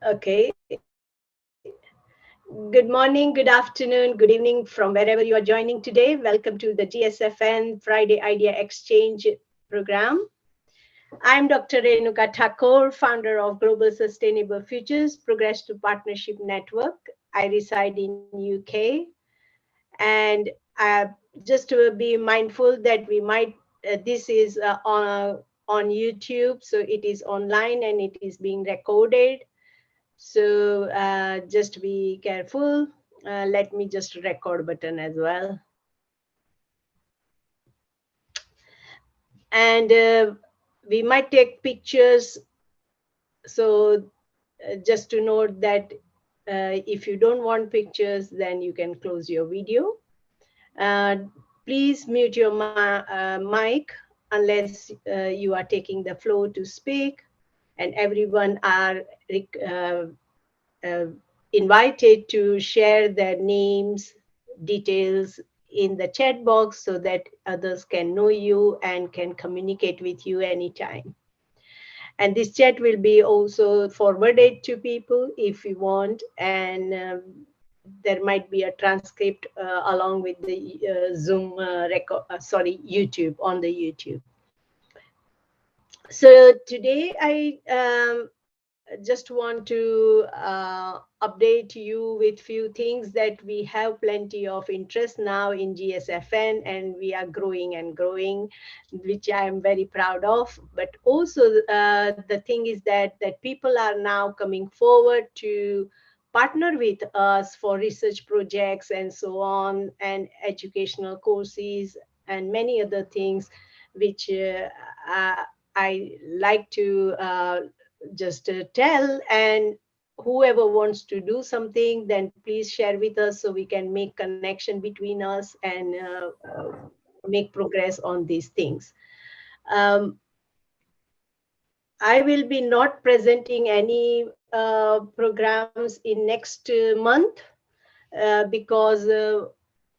Okay. Good morning, good afternoon, good evening from wherever you are joining today. Welcome to the Gsfn Friday Idea Exchange program. I'm Dr. Renuka Thakur, founder of Global Sustainable Futures Progressive Partnership Network. I reside in UK, and just to be mindful that we might this is on YouTube, so it is online and it is being recorded. So just be careful. Let me just record button as well. And we might take pictures. So just to note that if you don't want pictures, then you can close your video. Uh, Please mute your mic unless you are taking the floor to speak. And everyone are uh, uh, invited to share their names, details in the chat box so that others can know you and can communicate with you anytime. And this chat will be also forwarded to people if you want, and there might be a transcript along with the Zoom YouTube on the YouTube. So today I just want to update you with few things that we have plenty of interest now in GSFN, and we are growing and growing, which I am very proud of. But also the thing is that people are now coming forward to partner with us for research projects and so on, and educational courses and many other things, which uh, I like to just tell. And whoever wants to do something, then please share with us so we can make connection between us and make progress on these things. um, I will be not presenting any programs in next month because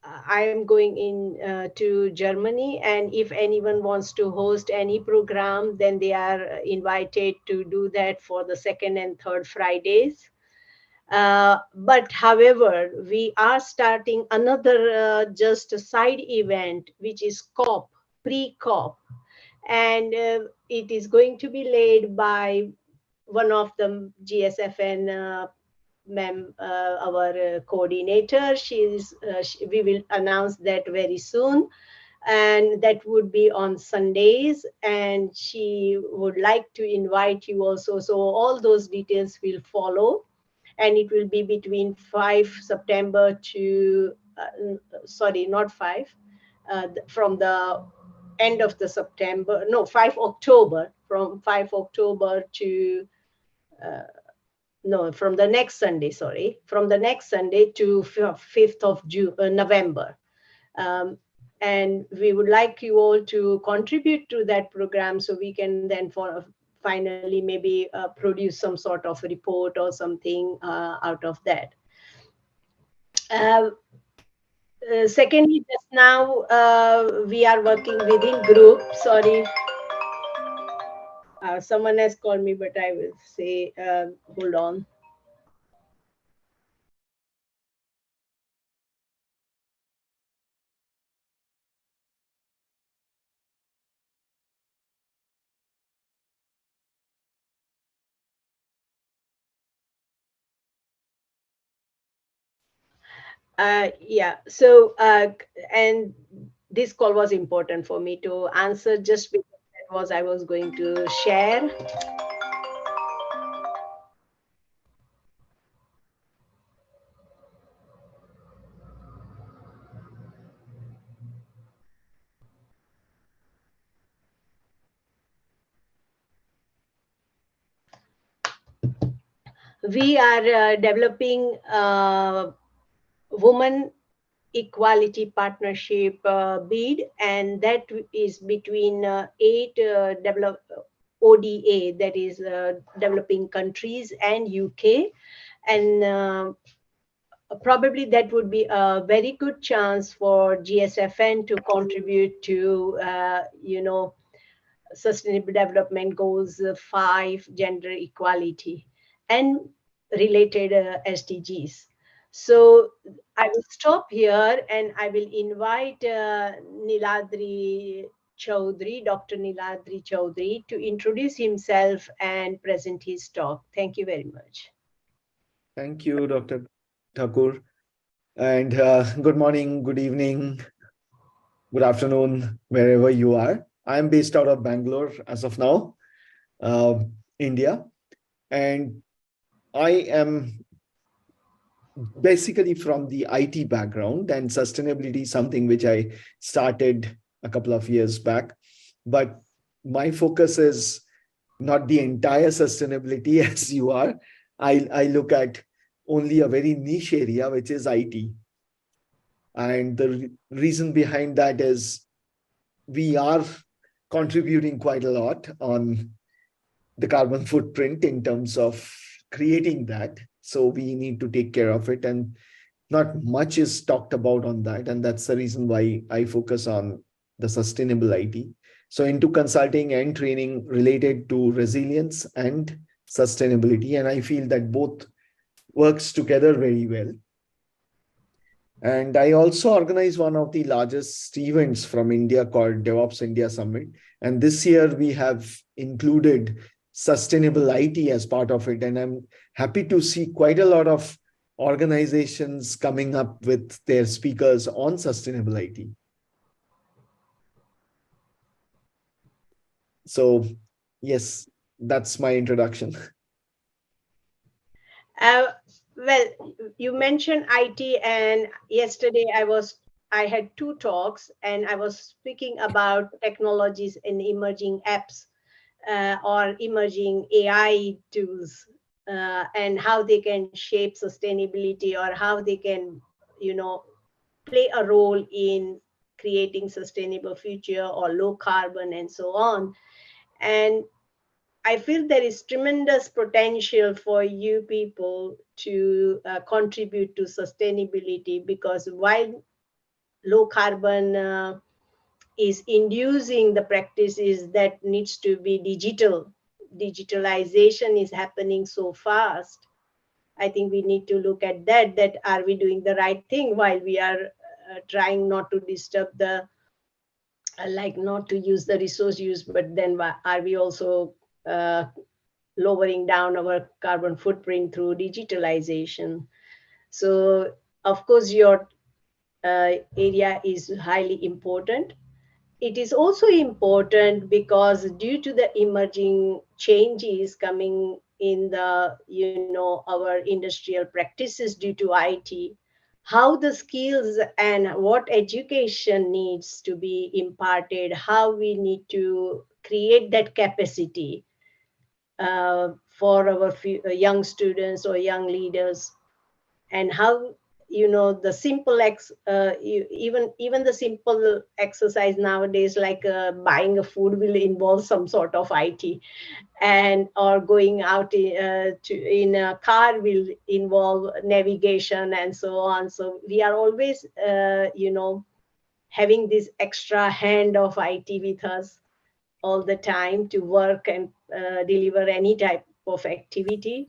I am going in to Germany, and if anyone wants to host any program, then they are invited to do that for the second and third Fridays. But however, we are starting another just a side event, which is COP, pre-COP, and it is going to be led by one of the GSFN our coordinator. We will announce that very soon, and that would be on Sundays. And she would like to invite you also. So all those details will follow, and it will be between 5 September to sorry, not 5, from the end of the September, no, 5 October, from 5 October to uh, no, from the next Sunday, sorry, from the next Sunday to 5th of November. Um, and we would like you all to contribute to that program so we can then finally maybe produce some sort of report or something out of that. Uh, Secondly, just now we are working within group. Sorry, someone has called me, but I will say, hold on. Yeah. So, and this call was important for me to answer just because that was I was going to share. We are developing women equality partnership bid, and that is between 8 ODA, that is developing countries, and UK. And probably that would be a very good chance for GSFN to contribute to, Sustainable Development Goals 5, gender equality. And related SDGs. So I will stop here and I will invite Niladri Chaudhary, Dr. Niladri Chaudhary, to introduce himself and present his talk. Thank you very much. Thank you, Dr. Thakur. And good morning, good evening, good afternoon, wherever you are. I'm based out of Bangalore as of now, uh, India. And I am basically from the IT background, and sustainability is something which I started a couple of years back. But my focus is not the entire sustainability as you are. I look at only a very niche area, which is IT. And the reason behind that is we are contributing quite a lot on the carbon footprint in terms of creating that. So we need to take care of it. And not much is talked about on that. And that's the reason why I focus on the sustainable IT. So into consulting and training related to resilience and sustainability. And I feel that both works together very well. And I also organize one of the largest events from India called DevOps India Summit. And this year we have included sustainable IT as part of it. And I'm happy to see quite a lot of organizations coming up with their speakers on sustainable IT. So, yes, that's my introduction. Uh, well, you mentioned IT, and yesterday I had two talks, and I was speaking about technologies and emerging apps or emerging AI tools, and how they can shape sustainability or how they can, you know, play a role in creating sustainable future or low carbon and so on. And I feel there is tremendous potential for you people to contribute to sustainability, because while low carbon is inducing the practices that needs to be digital, digitalization is happening so fast. I think we need to look at that are we doing the right thing while we are trying not to disturb the like not to use the resource use, but then are we also uh, lowering down our carbon footprint through digitalization? So, of course, your area is highly important. It is also important because due to the emerging changes coming in the, our industrial practices due to IT, how the skills and what education needs to be imparted, how we need to create that capacity for our young students or young leaders, and how, the simple even the simple exercise nowadays, like buying a food, will involve some sort of IT, and or going out in a car will involve navigation and so on. So we are always having this extra hand of IT with us all the time to work and deliver any type of activity.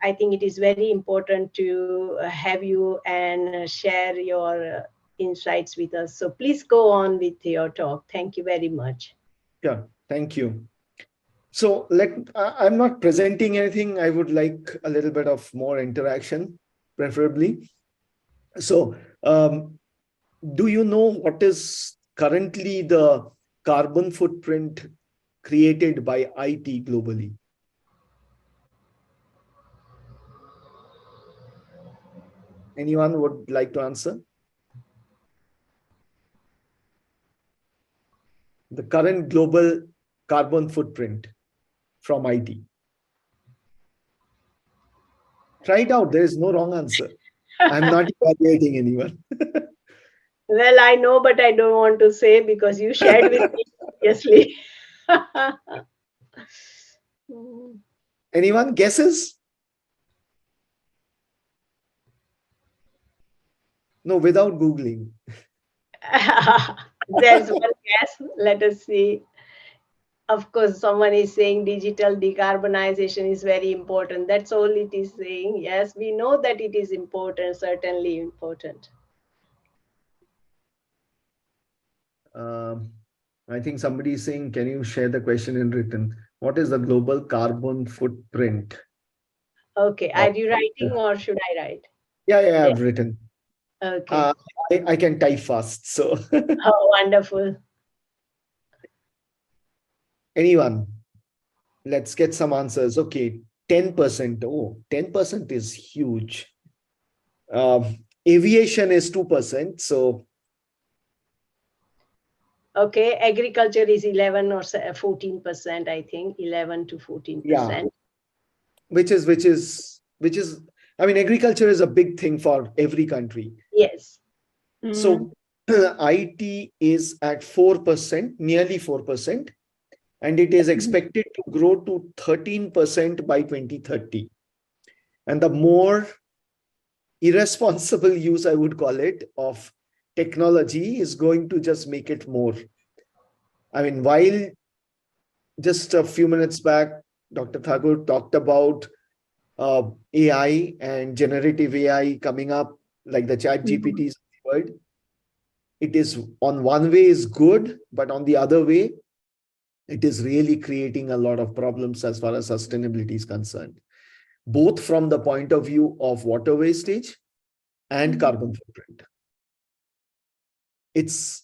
I think it is very important to have you and share your insights with us. So please go on with your talk. Thank you very much. Yeah, thank you. So I'm not presenting anything. I would like a little bit of more interaction, preferably. So, do you know what is currently the carbon footprint created by IT globally? Anyone would like to answer? The current global carbon footprint from IT. Try it out. There is no wrong answer. I'm not evaluating anyone. Well, I know, but I don't want to say because you shared with me previously. Anyone guesses? No, without Googling. There's one guess. Let us see. Of course, someone is saying digital decarbonization is very important. That's all it is saying. Yes, we know that it is important, certainly important. Um, I think somebody is saying, can you share the question in written? What is the global carbon footprint Okay, of? are you writing or should I write? Yeah, Yeah, I've written. okay. Uh, I can type fast. So Oh, wonderful. anyone, let's get some answers. Okay, 10%. Oh, 10% is huge. Aviation is 2%. So Okay, agriculture is 11 or 14%, I think, 11 to yeah, 14%. which is, I mean, agriculture is a big thing for every country. Yes. So IT is at 4%, nearly 4%, and it is expected to grow to 13% by 2030. And the more irresponsible use, I would call it, of technology is going to just make it more. I mean, while just a few minutes back, Dr. Thakur talked about AI and generative AI coming up, like the chat GPTs of the world. It is on one way is good, but on the other way, it is really creating a lot of problems as far as sustainability is concerned, both from the point of view of water wastage and carbon footprint. It's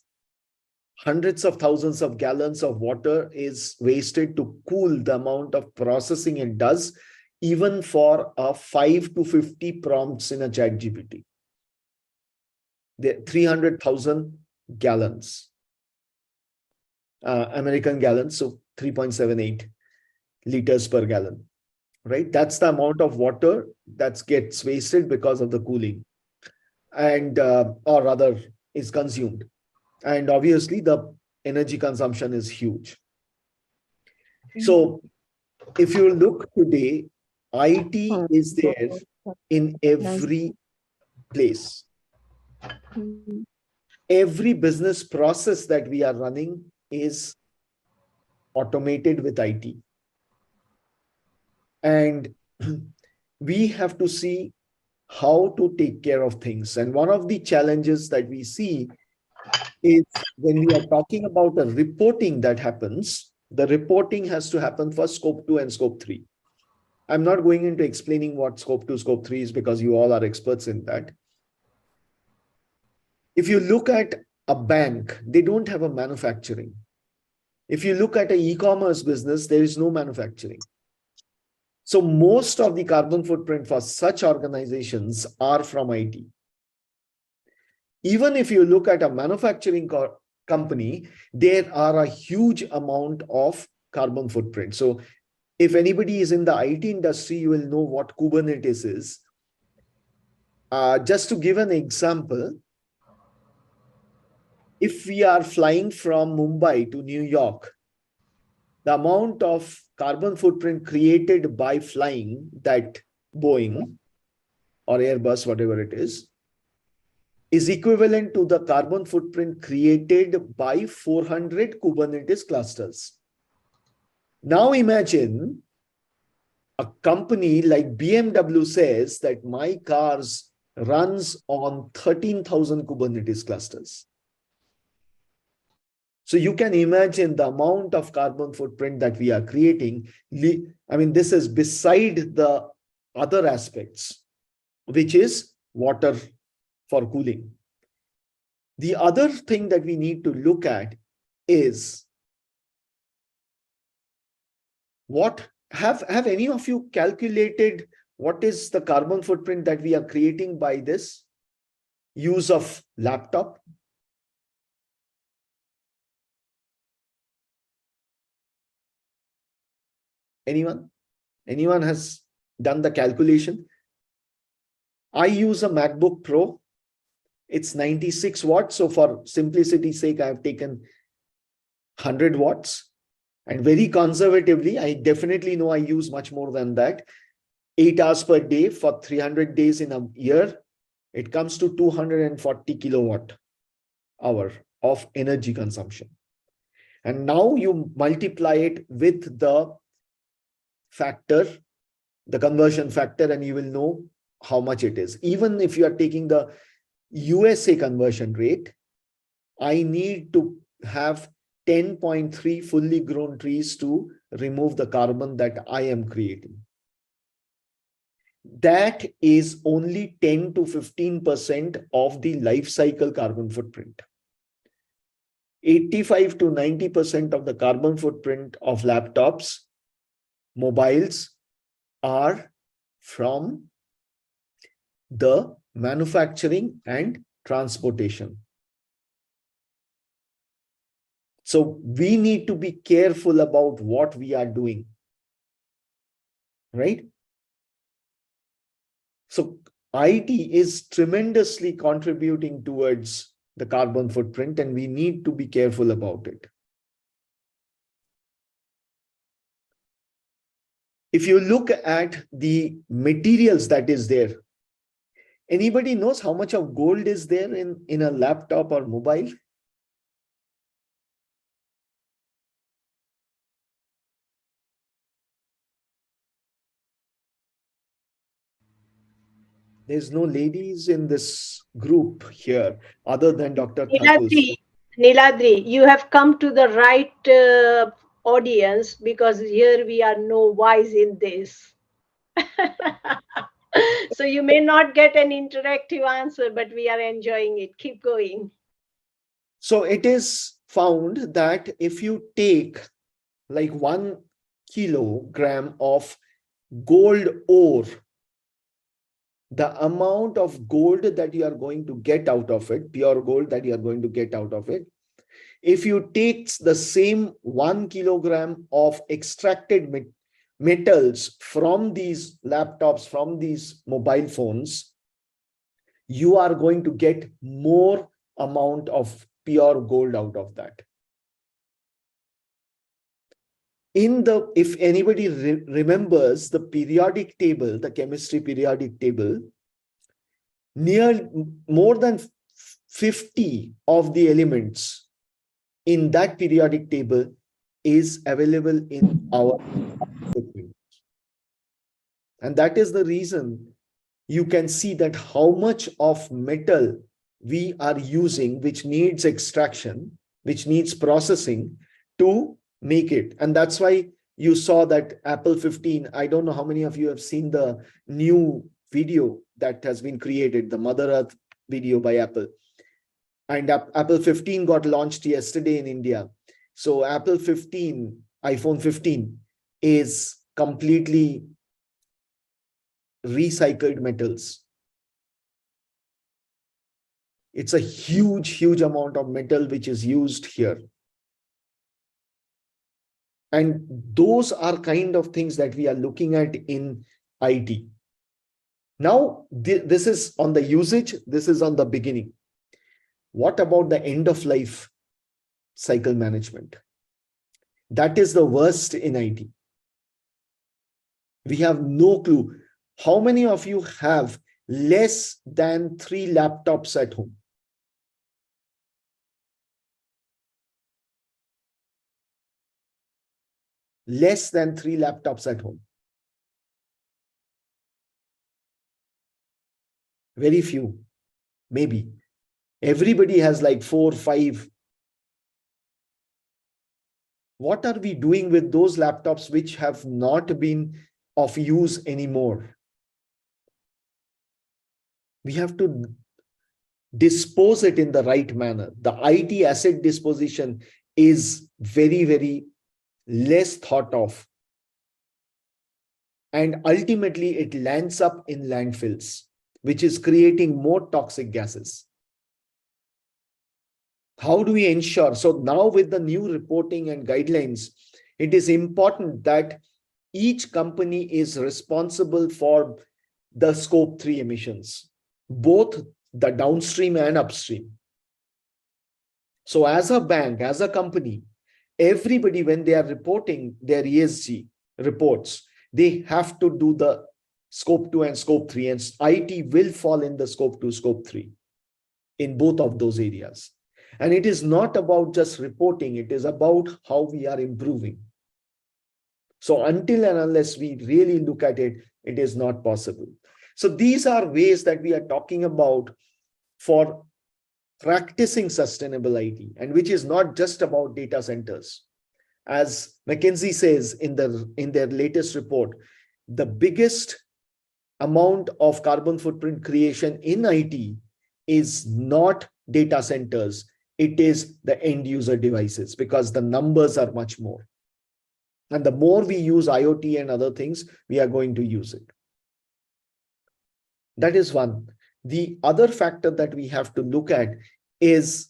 hundreds of thousands of gallons of water is wasted to cool the amount of processing it does, even for a 5 to 50 prompts in a chat GPT. The 300,000 gallons, American gallons, so 3.78 liters per gallon, right? That's the amount of water that gets wasted because of the cooling, and or rather is consumed. And obviously, the energy consumption is huge. So if you look today, IT is there in every place. Every business process that we are running is automated with IT. And we have to see how to take care of things. And one of the challenges that we see is when we are talking about the reporting that happens, the reporting has to happen for scope 2 and scope 3. I'm not going into explaining what scope 2, scope 3 is because you all are experts in that. If you look at a bank, they don't have a manufacturing. If you look at an e-commerce business, there is no manufacturing. So most of the carbon footprint for such organizations are from IT. Even if you look at a manufacturing company, there are a huge amount of carbon footprint. So if anybody is in the IT industry, you will know what Kubernetes is. Just to give an example, if we are flying from Mumbai to New York, the amount of carbon footprint created by flying that Boeing or Airbus, whatever it is equivalent to the carbon footprint created by 400 Kubernetes clusters. Now imagine a company like BMW says that my cars runs on 13,000 Kubernetes clusters. So you can imagine the amount of carbon footprint that we are creating. I mean, this is beside the other aspects, which is water for cooling. The other thing that we need to look at is what have any of you calculated what is the carbon footprint that we are creating by this use of laptop? Anyone has done the calculation? I use a MacBook Pro. It's 96 watts. So for simplicity's sake, I've taken 100 watts. And very conservatively, I definitely know I use much more than that. 8 hours per day for 300 days in a year, it comes to 240 kilowatt hour of energy consumption. And now you multiply it with the factor, the conversion factor, and you will know how much it is. Even if you are taking the USA conversion rate, I need to have 10.3 fully grown trees to remove the carbon that I am creating. That is only 10 to 15% of the life cycle carbon footprint. 85 to 90% of the carbon footprint of laptops, mobiles are from the manufacturing and transportation. So we need to be careful about what we are doing, right? So IT is tremendously contributing towards the carbon footprint, and we need to be careful about it. If you look at the materials that is there, anybody knows how much of gold is there in a laptop or mobile? There's no ladies in this group here other than Dr. Thakur. Niladri, Niladri, you have come to the right audience, because here we are no wise in this. So you may not get an interactive answer, but we are enjoying it. Keep going. So it is found that if you take like 1 kilogram of gold ore, the amount of gold that you are going to get out of it, pure gold that you are going to get out of it, if you take the same 1 kilogram of extracted metals from these laptops, from these mobile phones, you are going to get more amount of pure gold out of that. If anybody remembers the periodic table, the chemistry periodic table, near more than 50 of the elements in that periodic table is available in our equipment. And that is the reason you can see that how much of metal we are using, which needs extraction, which needs processing to make it. And that's why you saw that Apple 15, I don't know how many of you have seen the new video that has been created, the Mother Earth video by Apple. And Apple 15 got launched yesterday in India. So Apple 15, iPhone 15 is completely recycled metals. It's a huge, huge amount of metal which is used here. And those are kind of things that we are looking at in IT. Now, this is on the usage, this is on the beginning. What about the end of life cycle management? That is the worst in IT. We have no clue. How many of you have less than 3 laptops at home? Less than 3 laptops at home. Very few, maybe. Everybody has like 4, 5. What are we doing with those laptops which have not been of use anymore? We have to dispose it in the right manner. The IT asset disposition is very, very less thought of. And ultimately, it lands up in landfills, which is creating more toxic gases. How do we ensure? So now with the new reporting and guidelines, it is important that each company is responsible for the scope 3 emissions, both the downstream and upstream. So as a bank, as a company, everybody, when they are reporting their ESG reports, they have to do the scope 2 and scope 3, and IT will fall in the scope 2, scope 3 in both of those areas. And it is not about just reporting, it is about how we are improving. So until and unless we really look at it, it is not possible. So these are ways that we are talking about for practicing sustainable IT, and which is not just about data centers. As McKinsey says in their latest report, the biggest amount of carbon footprint creation in IT is not data centers, it is the end user devices, because the numbers are much more. And the more we use IoT and other things, we are going to use it. That is one. The other factor that we have to look at is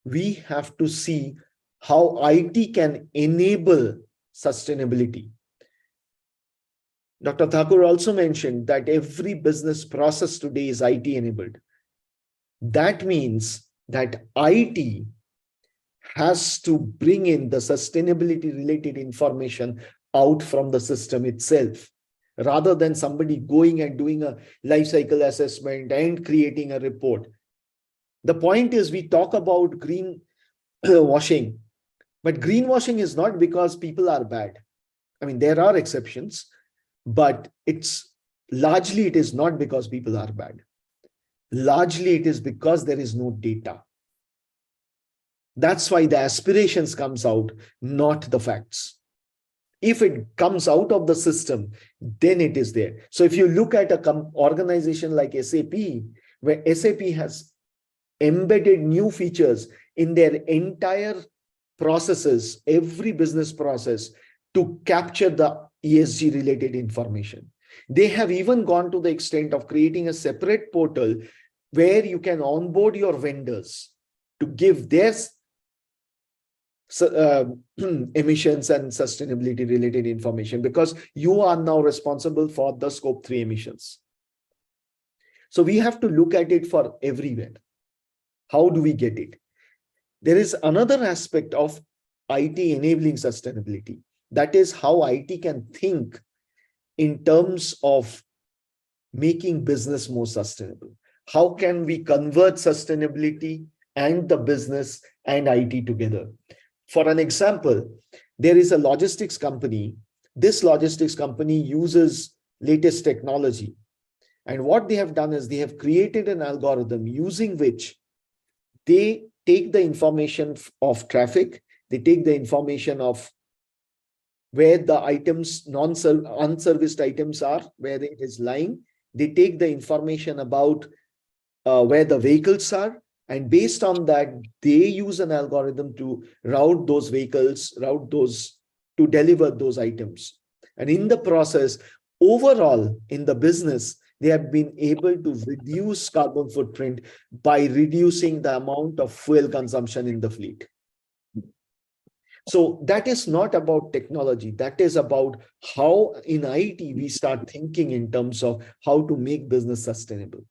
we have to see how IT can enable sustainability. Dr. Thakur also mentioned that every business process today is IT enabled. That means that IT has to bring in the sustainability related information out from the system itself, rather than somebody going and doing a life cycle assessment and creating a report. The point is, we talk about green washing, but greenwashing is not because people are bad. I mean, there are exceptions, but it's largely, it is not because people are bad. Largely, it is because there is no data. That's why the aspirations comes out, not the facts. If it comes out of the system, then it is there. So if you look at an organization like SAP, where SAP has embedded new features in their entire processes, every business process, to capture the ESG related information. They have even gone to the extent of creating a separate portal where you can onboard your vendors to give their emissions and sustainability related information, because you are now responsible for the scope 3 emissions. So we have to look at it for everywhere. How do we get it? There is another aspect of IT enabling sustainability. That is how IT can think in terms of making business more sustainable. How can we convert sustainability and the business and IT together? For an example, there is a logistics company. This logistics company uses latest technology. And what they have done is they have created an algorithm using which they take the information of traffic, they take the information of where the items, unserviced items are, where it is lying. They take the information about where the vehicles are, and based on that, they use an algorithm to route those vehicles, to deliver those items. And in the process, overall, in the business, they have been able to reduce carbon footprint by reducing the amount of fuel consumption in the fleet. So that is not about technology. That is about how in IT we start thinking in terms of how to make business sustainable.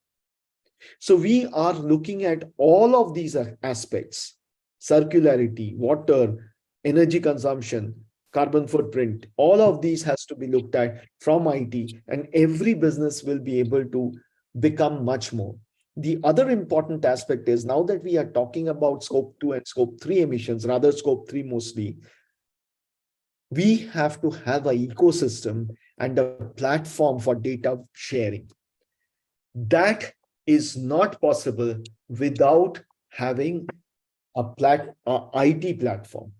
So we are looking at all of these aspects: circularity, water, energy consumption, carbon footprint. All of these has to be looked at from IT, and every business will be able to become much more. The other important aspect is, now that we are talking about scope 2 and scope 3 emissions, rather scope 3 mostly, we have to have an ecosystem and a platform for data sharing. That is not possible without having a IT platform.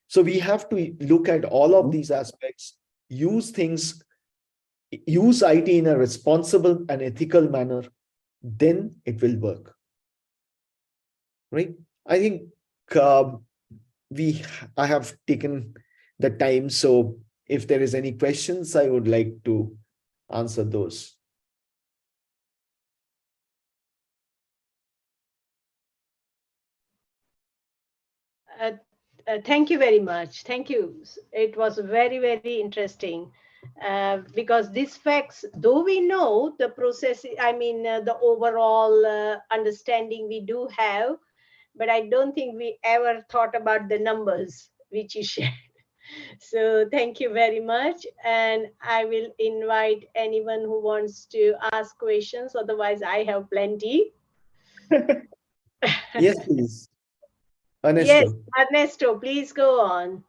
So we have to look at all of these aspects, use IT in a responsible and ethical manner, then it will work. Right? I think I have taken the time. So if there is any questions, I would like to answer those. Thank you very much. Thank you. It was very, very interesting, because these facts, though we know the process, I mean, the overall understanding we do have, but I don't think we ever thought about the numbers which you shared. So thank you very much. And I will invite anyone who wants to ask questions. Otherwise, I have plenty. Yes, please. Yes, Ernesto. Ernesto, please go on.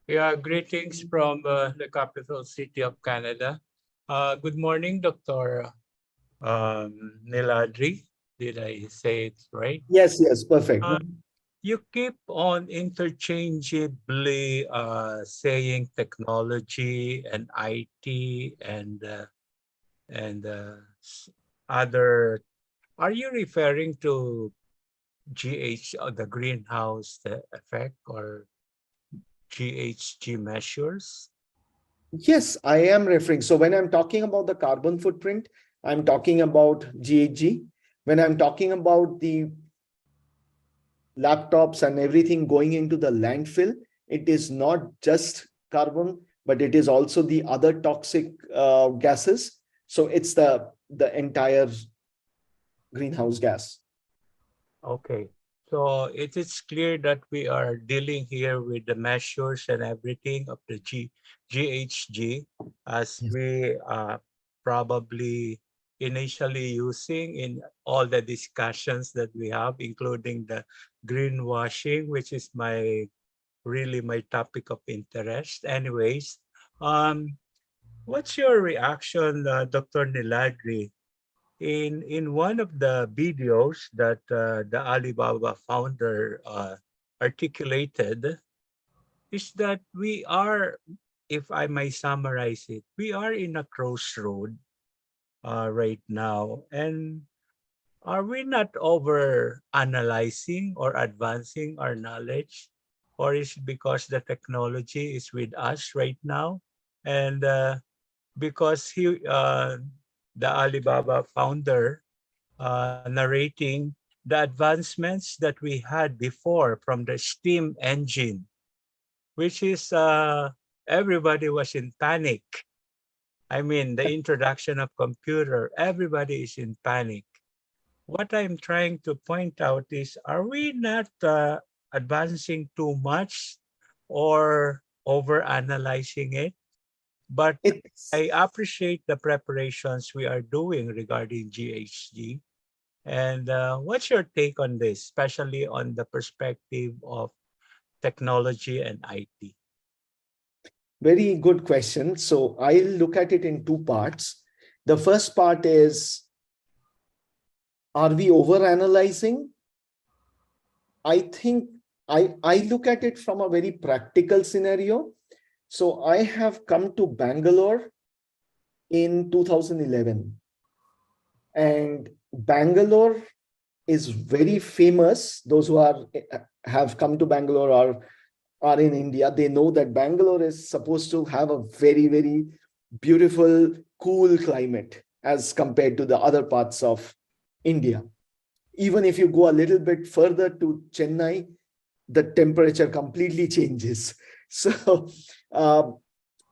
Yeah, greetings from the capital city of Canada. Good morning, Dr. Niladri. Did I say it right? Yes, yes, perfect. Uh, you keep on interchangeably saying technology and IT and other. Are you referring to the greenhouse effect, or GHG measures? Yes, I am referring. So when I'm talking about the carbon footprint, I'm talking about GHG. When I'm talking about the laptops and everything going into the landfill, it is not just carbon, but it is also the other toxic gases. So it's the entire greenhouse gas. Okay. So it is clear that we are dealing here with the measures and everything of the GHG, as Yes. we probably initially using in all the discussions that we have, including the greenwashing, which is really my topic of interest. Anyways, um, what's your reaction, Dr. Niladri, in one of the videos that the Alibaba founder articulated, is that we are, if I may summarize it, we are in a crossroad right now. And are we not over analyzing or advancing our knowledge? Or is it because the technology is with us right now? And because the Alibaba founder, narrating the advancements that we had before from the steam engine, which is everybody was in panic. I mean, the introduction of computer, everybody is in panic. What I'm trying to point out is, are we not advancing too much or over analyzing it? But It's I appreciate the preparations we are doing regarding GHG. And what's your take on this, especially on the perspective of technology and IT? very good question. So I'll look at it in two parts. The first part is, are we over analyzing? I think I look at it from a very practical scenario. So I have come to Bangalore in 2011, and Bangalore is very famous. Those who have come to Bangalore are in India. They know that Bangalore is supposed to have a very, very beautiful, cool climate as compared to the other parts of India. Even if you go a little bit further to Chennai, the temperature completely changes. So, uh,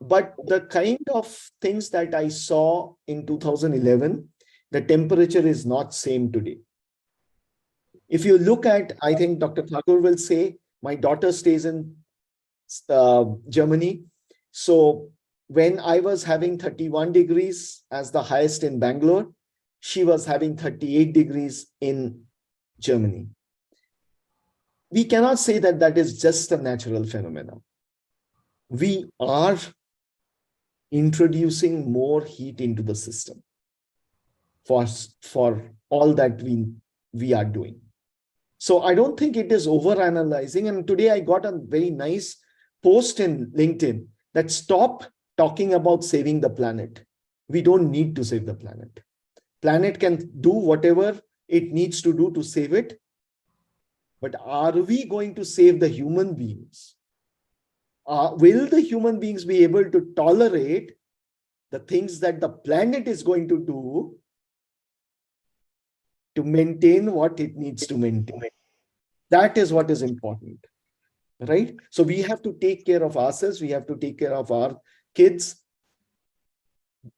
but the kind of things that I saw in 2011, the temperature is not same today. If you look at, I think Dr. Thakur will say, my daughter stays in Germany. So when I was having 31 degrees as the highest in Bangalore, she was having 38 degrees in Germany. We cannot say that that is just a natural phenomenon. We are introducing more heat into the system for, for all that we are doing. So I don't think it is over analyzing. And today I got a very nice post in LinkedIn that stop talking about saving the planet. We don't need to save the planet. Planet can do whatever it needs to do to save it. But are we going to save the human beings? Will the human beings be able to tolerate the things that the planet is going to maintain what it needs to maintain? That is what is important, right? So we have to take care of ourselves. We have to take care of our kids.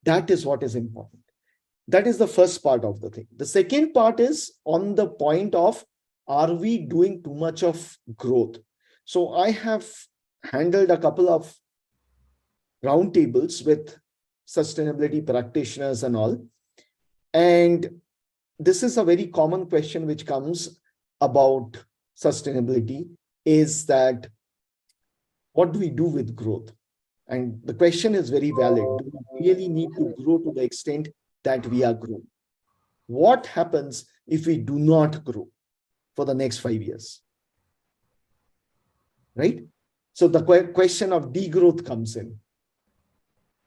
That is what is important. That is the first part of the thing. The second part is on the point of, are we doing too much of growth? So I have handled a couple of roundtables with sustainability practitioners and all. And this is a very common question which comes. about sustainability is that what do we do with growth? And the question is very valid. Do we really need to grow to the extent that we are growing? What happens if we do not grow for the next 5 years? Right? So the question of degrowth comes in.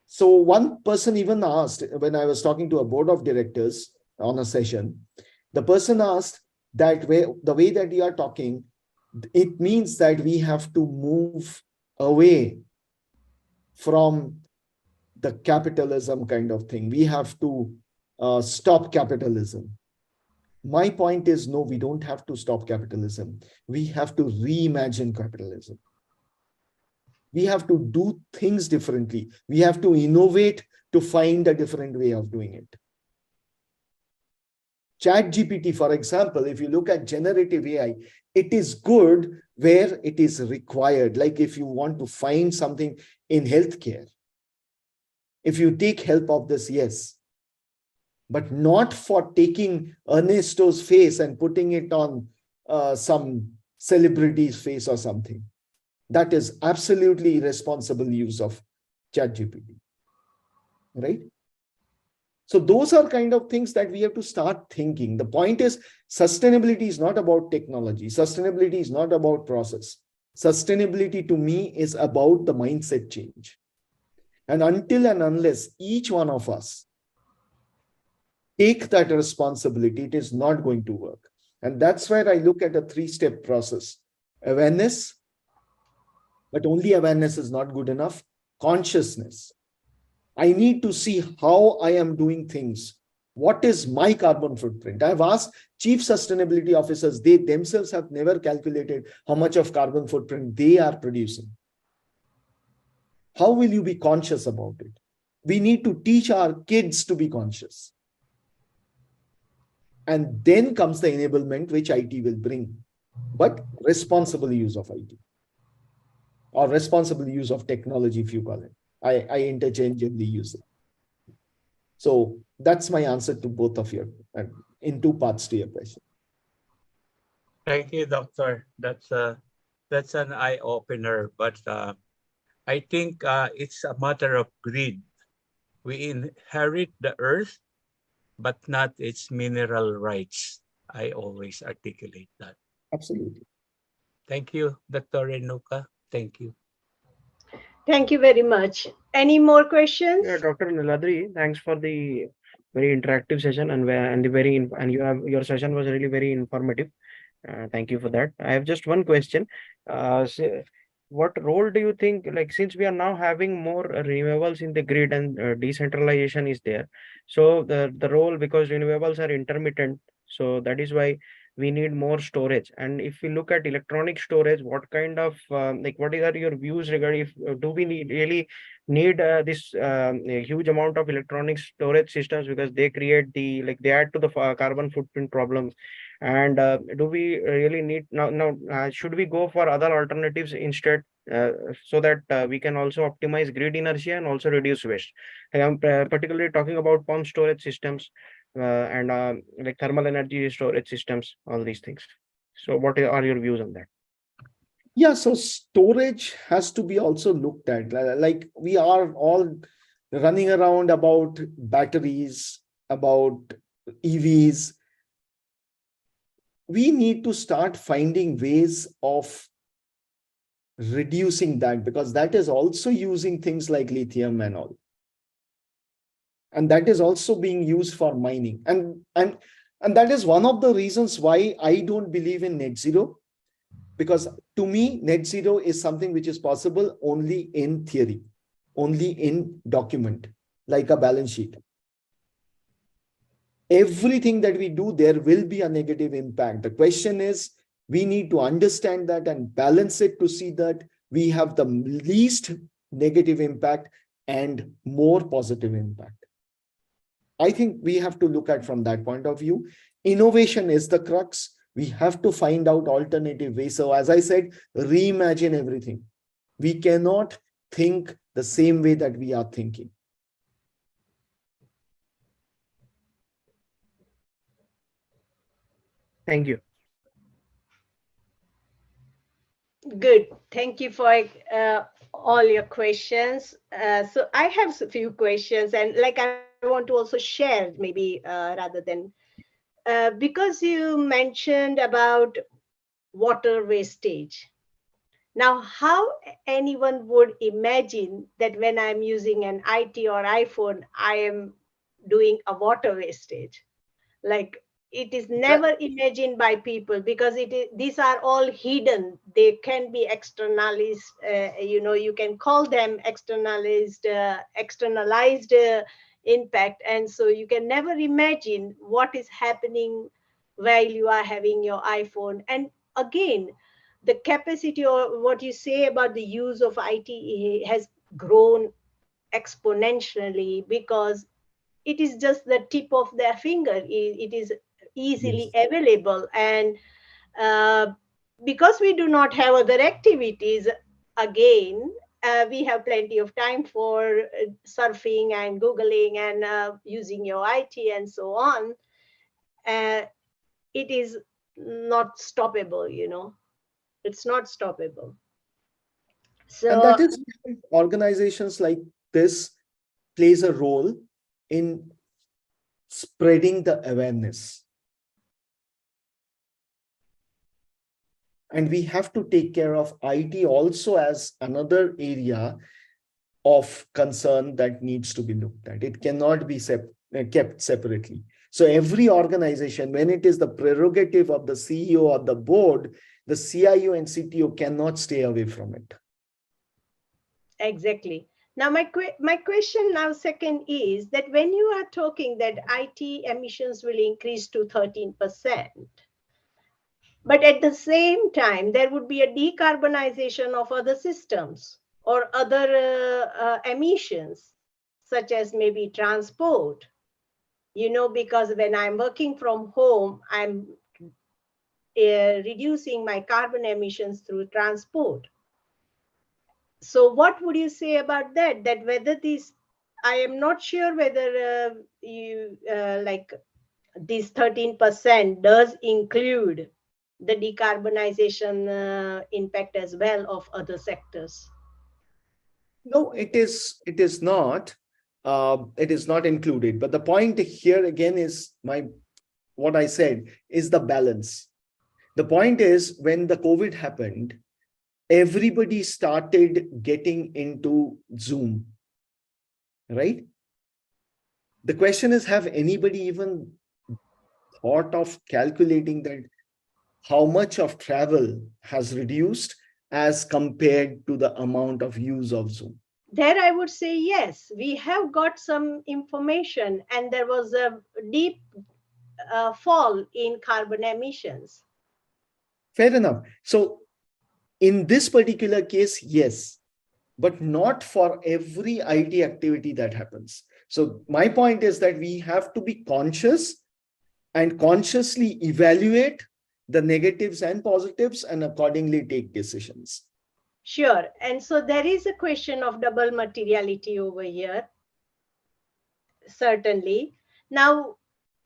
So one person even asked, when I was talking to a board of directors on a session, the person asked that the way that you are talking, it means that we have to move away from the capitalism kind of thing. We have to stop capitalism. My point is, no, we don't have to stop capitalism. We have to reimagine capitalism. We have to do things differently. We have to innovate to find a different way of doing it. ChatGPT, for example, if you look at generative AI, it is good where it is required. Like if you want to find something in healthcare, if you take help of this, yes, but not for taking Ernesto's face and putting it on some celebrity's face or something. That is absolutely irresponsible use of ChatGPT, right? So those are kind of things that we have to start thinking. The point is, sustainability is not about technology. Sustainability is not about process. Sustainability to me is about the mindset change. And until and unless each one of us take that responsibility, it is not going to work. And that's where I look at a 3-step process. Awareness, but only awareness is not good enough. Consciousness. I need to see how I am doing things. What is my carbon footprint? I've asked chief sustainability officers, they themselves have never calculated how much of carbon footprint they are producing. How will you be conscious about it? We need to teach our kids to be conscious. And then comes the enablement, which IT will bring, but responsible use of IT or responsible use of technology, if you call it. I interchangeably use it. So that's my answer to both of you, in 2 parts to your question. Thank you, Doctor. That's an eye opener, but I think it's a matter of greed. We inherit the earth, but not its mineral rights. I always articulate that. Absolutely. Thank you, Dr. Renuka. Thank you. Thank you very much. Any more questions? Yeah, Dr. Niladri, thanks for the very interactive session and the your session was really very informative. Thank you for that. I have just one question. What role do you think, like, since we are now having more renewables in the grid and decentralization is there, so the role, because renewables are intermittent, so that is why we need more storage. And if we look at electronic storage, what kind of like, what are your views regarding if do we really need this a huge amount of electronic storage systems, because they create the, like, they add to the carbon footprint problems. And do we really need now, should we go for other alternatives instead, so that we can also optimize grid inertia and also reduce waste? I am particularly talking about pump storage systems and like thermal energy storage systems, all these things. So what are your views on that? Yeah, so storage has to be also looked at. Like we are all running around about batteries, about EVs. We need to start finding ways of reducing that, because that is also using things like lithium and all. And that is also being used for mining. And that is one of the reasons why I don't believe in net zero. Because to me, net zero is something which is possible only in theory, only in document, like a balance sheet. Everything that we do, there will be a negative impact. The question is, we need to understand that and balance it to see that we have the least negative impact and more positive impact. I think we have to look at from that point of view. Innovation is the crux. We have to find out alternative ways. So as I said, reimagine everything. We cannot think the same way that we are thinking. Thank you. Good. Thank you for all your questions. So I have a few questions, and like I want to also share, maybe rather than because you mentioned about water wastage. Now, how anyone would imagine that when I'm using an IT or iPhone, I am doing a water wastage? Like, it is That, never imagined by people because these are all hidden. They can be externalized, you can call them externalized impact, and so you can never imagine what is happening while you are having your iPhone. And again, the capacity, or what you say about the use of IT, has grown exponentially because it is just the tip of their finger. It is easily yes. available. And uh, because we do not have other activities, again, we have plenty of time for surfing and Googling and using your IT and so on. Uh, it is not stoppable, it's not stoppable. And So that is why organizations like this plays a role in spreading the awareness. And we have to take care of IT also as another area of concern that needs to be looked at. It cannot be kept separately. So every organization, when it is the prerogative of the CEO or the board, the CIO and CTO cannot stay away from it. exactly. Now, my question now, second, is that when you are talking that IT emissions will increase to 13%, but at the same time, there would be a decarbonization of other systems or other emissions, such as maybe transport, because when I'm working from home, I'm reducing my carbon emissions through transport. So what would you say about that? That whether these, I am not sure whether you like this 13% does include the decarbonization impact as well of other sectors. No, it is not. It is not included. But the point here again is what I said is the balance. The point is when the COVID happened, everybody started getting into Zoom, right? The question is, have anybody even thought of calculating that how much of travel has reduced as compared to the amount of use of Zoom? There I would say yes, we have got some information, and there was a deep fall in carbon emissions. Fair enough. So in this particular case, yes, but not for every IT activity that happens. So my point is that we have to be conscious and consciously evaluate the negatives and positives and accordingly take decisions. Sure. And so there is a question of double materiality over here, certainly. Now,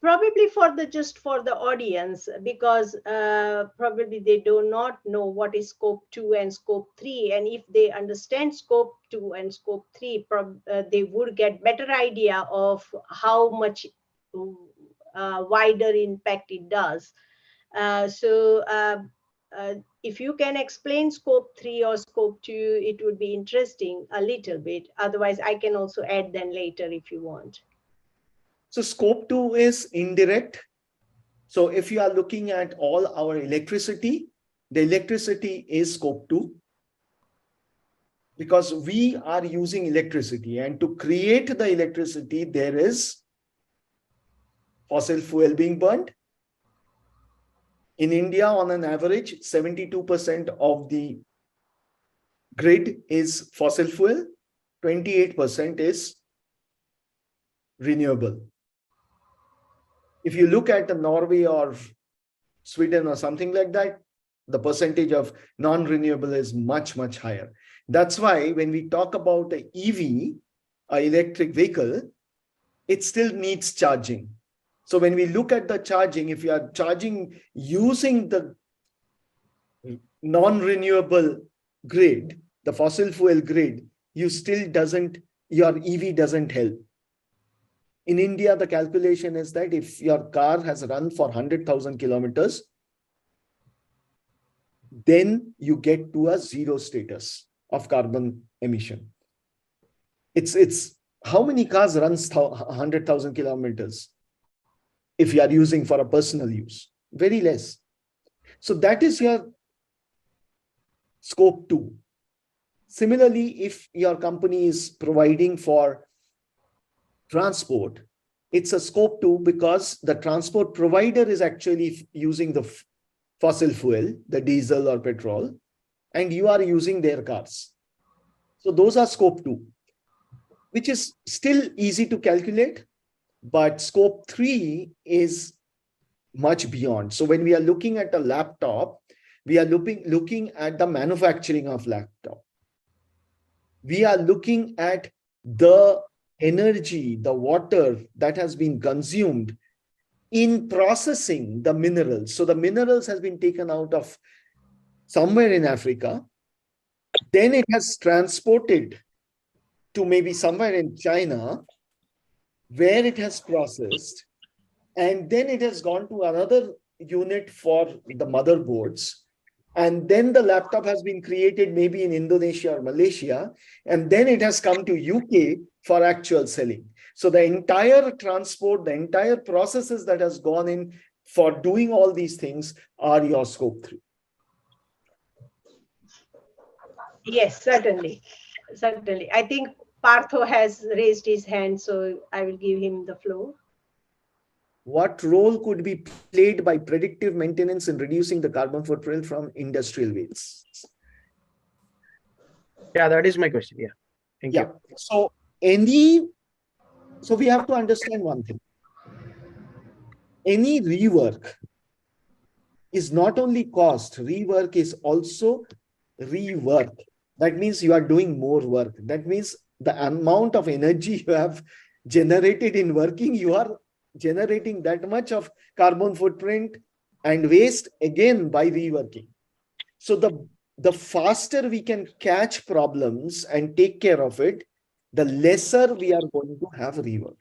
probably just for the audience, because probably they do not know what is scope 2 and scope 3. And if they understand scope 2 and scope 3, they would get better idea of how much wider impact it does. So if you can explain scope 3 or scope 2, it would be interesting a little bit. Otherwise, I can also add then later if you want. So scope 2 is indirect. So if you are looking at all our electricity, the electricity is scope 2 because we are using electricity, and to create the electricity, there is fossil fuel being burned. In India, on an average, 72% of the grid is fossil fuel, 28% is renewable. If you look at Norway or Sweden or something like that, the percentage of non-renewable is much, much higher. That's why when we talk about the EV, electric vehicle, it still needs charging. So when we look at the charging, if you are charging using the non-renewable grid, the fossil fuel grid, your EV doesn't help. In India, the calculation is that if your car has run for 100,000 kilometers, then you get to a zero status of carbon emission. It's how many cars runs 100,000 kilometers if you are using for a personal use? Very less. So that is your scope 2. Similarly, if your company is providing for transport, it's a scope 2 because the transport provider is actually using the fossil fuel, the diesel or petrol, and you are using their cars. So those are scope 2, which is still easy to calculate, but scope 3 is much beyond. So when we are looking at a laptop, we are looking at the manufacturing of laptop. We are looking at the energy, the water that has been consumed in processing the minerals. So the minerals has been taken out of somewhere in Africa, then it has transported to maybe somewhere in China, where it has processed, and then it has gone to another unit for the motherboards. And then the laptop has been created maybe in Indonesia or Malaysia, and then it has come to UK for actual selling. So the entire transport, the entire processes that has gone in for doing all these things are your scope 3. Yes, certainly. Certainly. I think Partho has raised his hand, so I will give him the floor. What role could be played by predictive maintenance in reducing the carbon footprint from industrial waste? Yeah, that is my question. Yeah. Thank you. So we have to understand one thing. Any rework is not only cost, rework is also rework. That means you are doing more work. That means the amount of energy you have generated in working, you are generating that much of carbon footprint and waste again by reworking. So the faster we can catch problems and take care of it, the lesser we are going to have rework.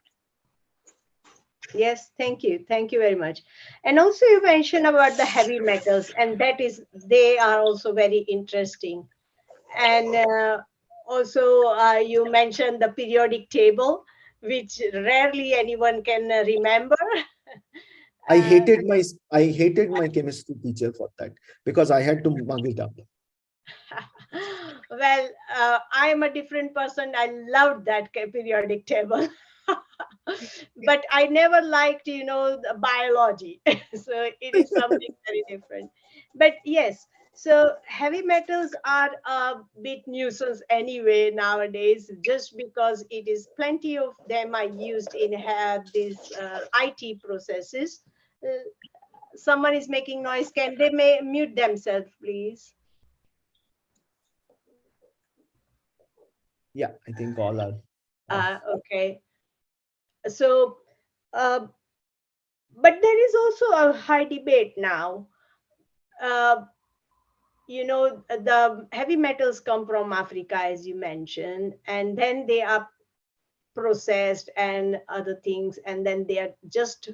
Yes, thank you. Thank you very much. And also you mentioned about the heavy metals, and they are also very interesting. And also you mentioned the periodic table, which rarely anyone can remember. I hated my chemistry teacher for that because I had to mug it up. Well, I am a different person. I loved that periodic table. But I never liked, the biology. So it is something very different. But yes, so heavy metals are a bit nuisance anyway nowadays, just because it is plenty of them are used in these IT processes. Uh, Someone is making noise. Can they mute themselves, please? Yeah, I think all are off. Okay. So, uh, but there is also a high debate now. Uh, the heavy metals come from Africa, as you mentioned, and then they are processed and other things, and then they are just.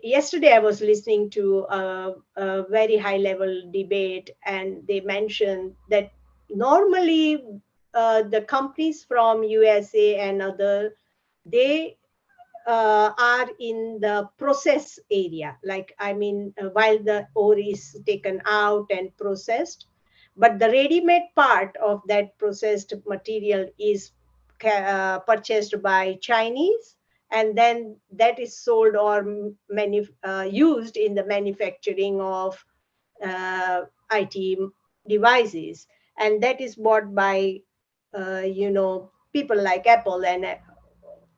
Yesterday, I was listening to a very high level debate, and they mentioned that normally the companies from USA and other, they are in the process area. Like, I mean, while the ore is taken out and processed, but the ready-made part of that processed material is purchased by Chinese, and then that is sold or used in the manufacturing of IT devices, and that is bought by people like Apple and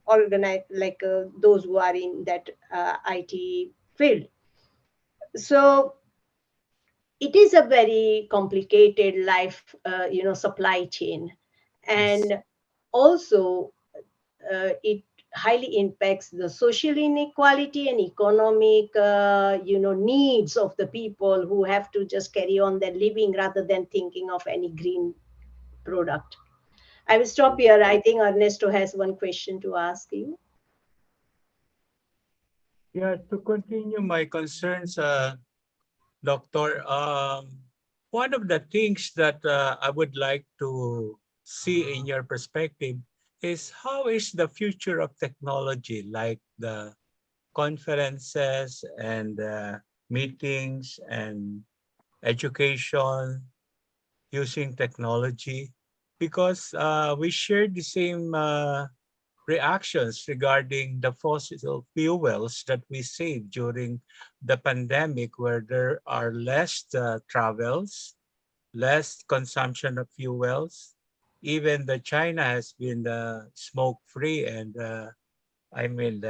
organize, like those who are in that IT field. So it is a very complicated supply chain, Yes. and also it highly impacts the social inequality and economic, needs of the people who have to just carry on their living rather than thinking of any green product. I will stop here. I think Ernesto has one question to ask you. Yeah, to continue my concerns, Doctor, one of the things that I would like to see in your perspective is how is the future of technology, like the conferences and meetings and education using technology, because we share the same reactions regarding the fossil fuels that we saved during the pandemic, where there are less travels, less consumption of fuels. Even the China has been smoke free and I mean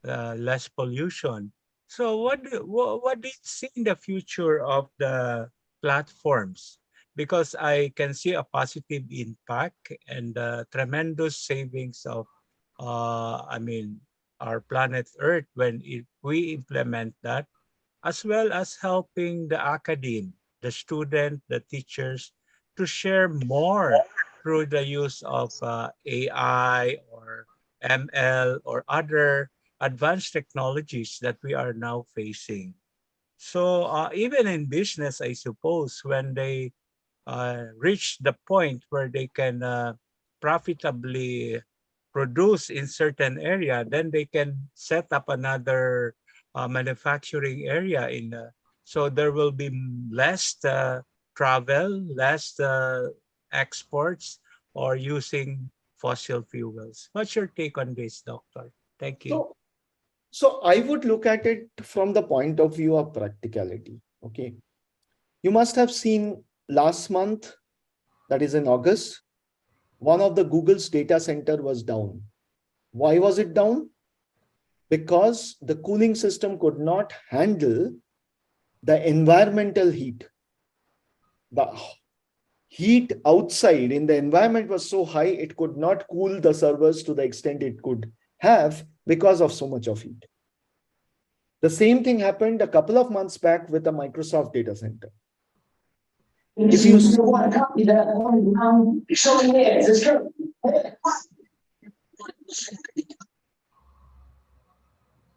less pollution. So what do you see in the future of the platforms? Because I can see a positive impact and tremendous savings of, I mean, our planet Earth when we implement that, as well as helping the academe, the student, the teachers to share more through the use of AI or ML or other advanced technologies that we are now facing. So even in business, I suppose, when they reach the point where they can profitably produce in certain area, then they can set up another manufacturing area so there will be less travel, less exports, or using fossil fuels. What's your take on this, Doctor? Thank you. So I would look at it from the point of view of practicality. Okay. You must have seen last month, that is in August, one of the Google's data center was down. Why was it down? Because the cooling system could not handle the environmental heat. The heat outside in the environment was so high, it could not cool the servers to the extent it could have because of so much of heat. The same thing happened a couple of months back with the Microsoft data center. If you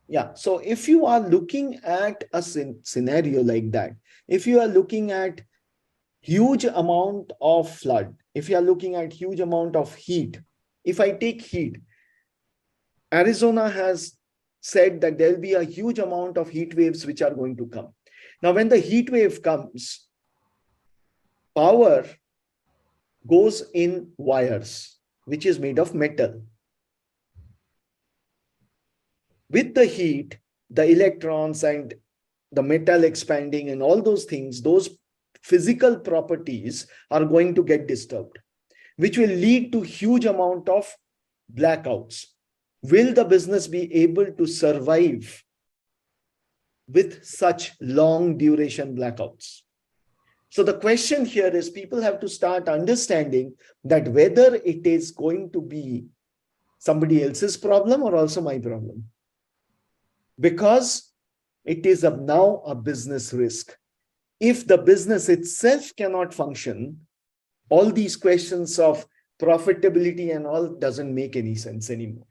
Yeah, so if you are looking at a scenario like that, if you are looking at huge amount of flood, if you are looking at huge amount of heat, if I take heat, Arizona has said that there will be a huge amount of heat waves which are going to come. Now, when the heat wave comes, power goes in wires, which is made of metal. With the heat, the electrons and the metal expanding and all those things, those physical properties are going to get disturbed, which will lead to huge amount of blackouts. Will the business be able to survive with such long duration blackouts? So the question here is, people have to start understanding that whether it is going to be somebody else's problem or also my problem, because it is now a business risk. If the business itself cannot function, all these questions of profitability and all doesn't make any sense anymore.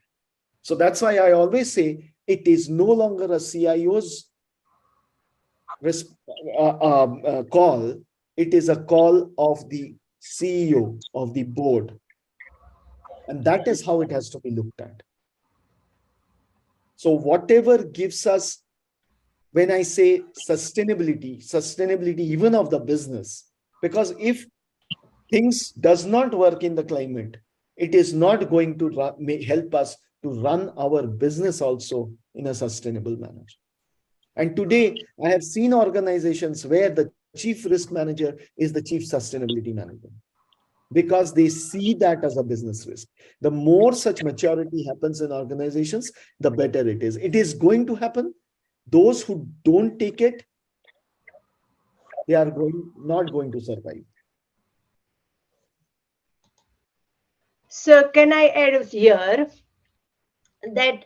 So that's why I always say it is no longer a CIO's call. It is a call of the CEO, of the board. And that is how it has to be looked at. So whatever gives us, when I say sustainability even of the business, because if things does not work in the climate, it is not going to help us to run our business also in a sustainable manner. And today, I have seen organizations where the chief risk manager is the chief sustainability manager, because they see that as a business risk. The more such maturity happens in organizations, the better it is. It is going to happen. Those who don't take it, they are not going to survive. So can I add here? that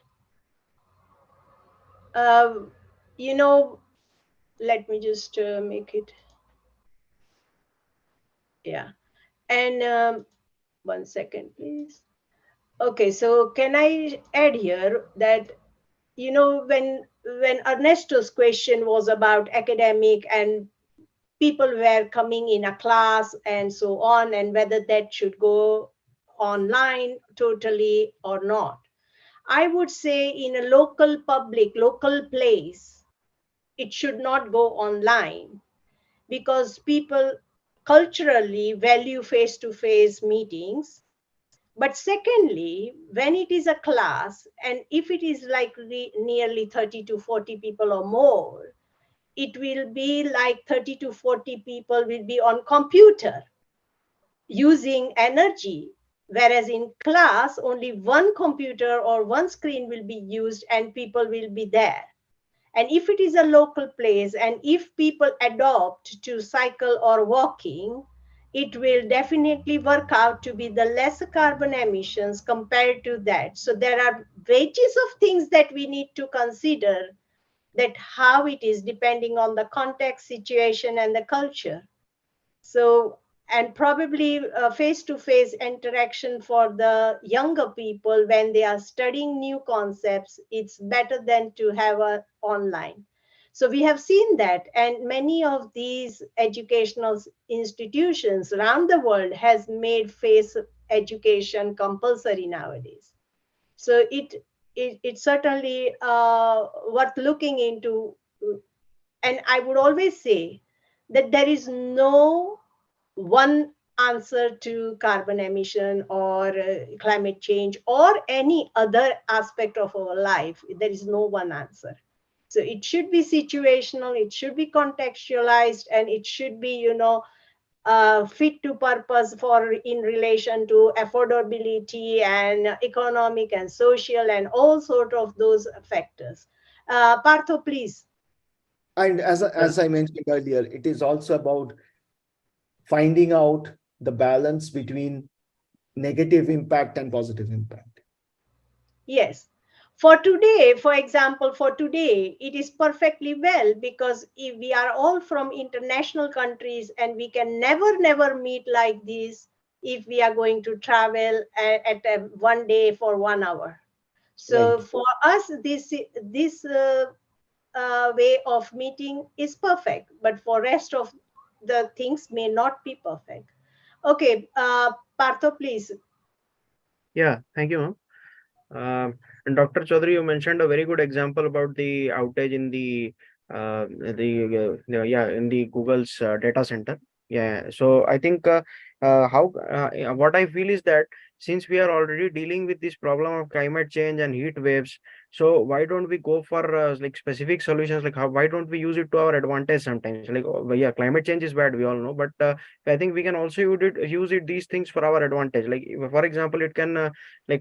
uh, you know, let me just make it, yeah. And one second, please. Okay, so can I add here that, you know, when Ernesto's question was about academic and people were coming in a class and so on, and whether that should go online totally or not, I would say in a local public, local place, it should not go online, because people culturally value face to face meetings. But secondly, when it is a class, and if it is like nearly 30 to 40 people or more, it will be like 30 to 40 people will be on computer using energy, whereas in class only one computer or one screen will be used and people will be there. And if it is a local place, and if people adopt to cycle or walking, it will definitely work out to be the lesser carbon emissions compared to that. So there are wages of things that we need to consider, that how it is depending on the context, situation, and the culture. So, and probably face-to-face interaction for the younger people when they are studying new concepts, it's better than to have a online. So we have seen that, and many of these educational institutions around the world has made face education compulsory nowadays. So it's certainly worth looking into. And I would always say that there is no one answer to carbon emission or climate change or any other aspect of our life. There is no one answer. So it should be situational, it should be contextualized, and it should be, you know, fit to purpose for in relation to affordability and economic and social and all sort of those factors. Partho, please. And as I mentioned earlier, it is also about finding out the balance between negative impact and positive impact. Yes. For today, for example, for today, it is perfectly well, because if we are all from international countries and we can never meet like this if we are going to travel at a one day for 1 hour. So Right. for us, this way of meeting is perfect, but for rest of the things may not be perfect. Okay, Partho, please. Yeah, thank you, ma'am. And Dr. Chaudhary, you mentioned a very good example about the outage in the in the Google's data center. Yeah, so I think what I feel is that since we are already dealing with this problem of climate change and heat waves, so why don't we go for like specific solutions? Like how why don't we use it to our advantage sometimes? Like yeah, climate change is bad, we all know, but I think we can also use it these things for our advantage. Like for example, it can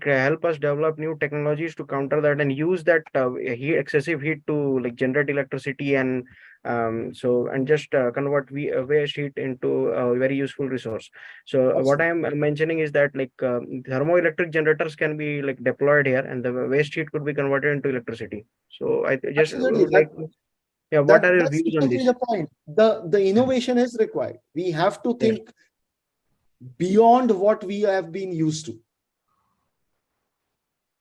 help us develop new technologies to counter that and use that excessive heat to like generate electricity and and just convert waste heat into a very useful resource. So what I Absolutely. am mentioning is that thermoelectric generators can be like deployed here, and the waste heat could be converted into electricity. So I just Absolutely. would like, yeah, what are your That's views on exactly this? the point. The innovation is required. We have to Yes, think beyond what we have been used to.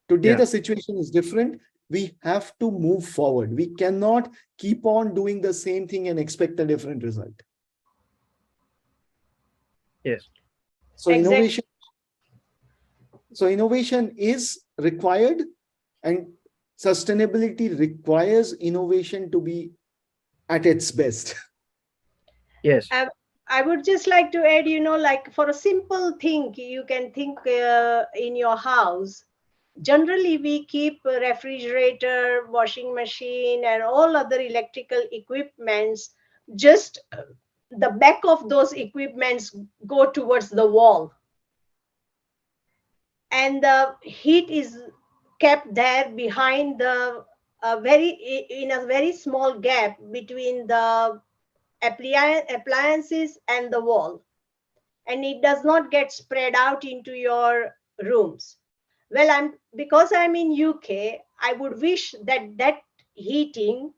Today, yeah, the situation is different. We have to move forward. We cannot keep on doing the same thing and expect a different result. yes, So Exactly. innovation, so innovation is required, and sustainability requires innovation to be at its best. yes, I, I would just like to add, you know, like for a simple thing, you can think in your house. Generally, we keep a refrigerator, washing machine, and all other electrical equipments. Just the back of those equipments go towards the wall, and the heat is kept there behind the very in a very small gap between the appliances and the wall, and it does not get spread out into your rooms. Well, because I'm in UK, I would wish that that heating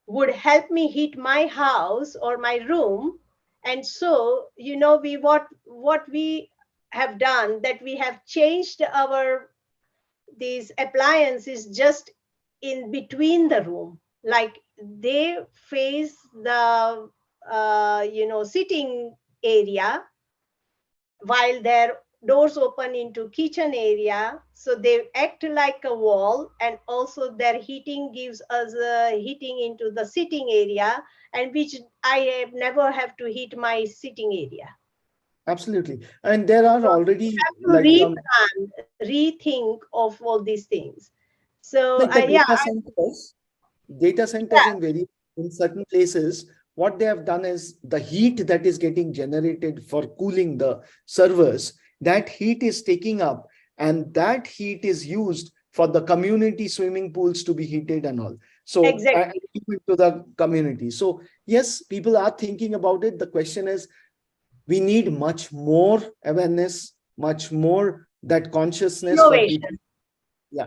would help me heat my house or my room. And so, we what we have done, that we have changed our these appliances just in between the room, like they face the sitting area, while their doors open into kitchen area, so they act like a wall, and also their heating gives us heating into the sitting area, and which I have never have to heat my sitting area. Absolutely. And there are So we already have to like some, replan, rethink of all these things. So like the yeah, data centers in very, in certain places, what they have done is the heat that is getting generated for cooling the servers, that heat is taking up, and that heat is used for the community swimming pools to be heated and all. So exactly. to the community. So yes, people are thinking about it. The question is, we need much more awareness, much more that consciousness for people. Innovation. Yeah,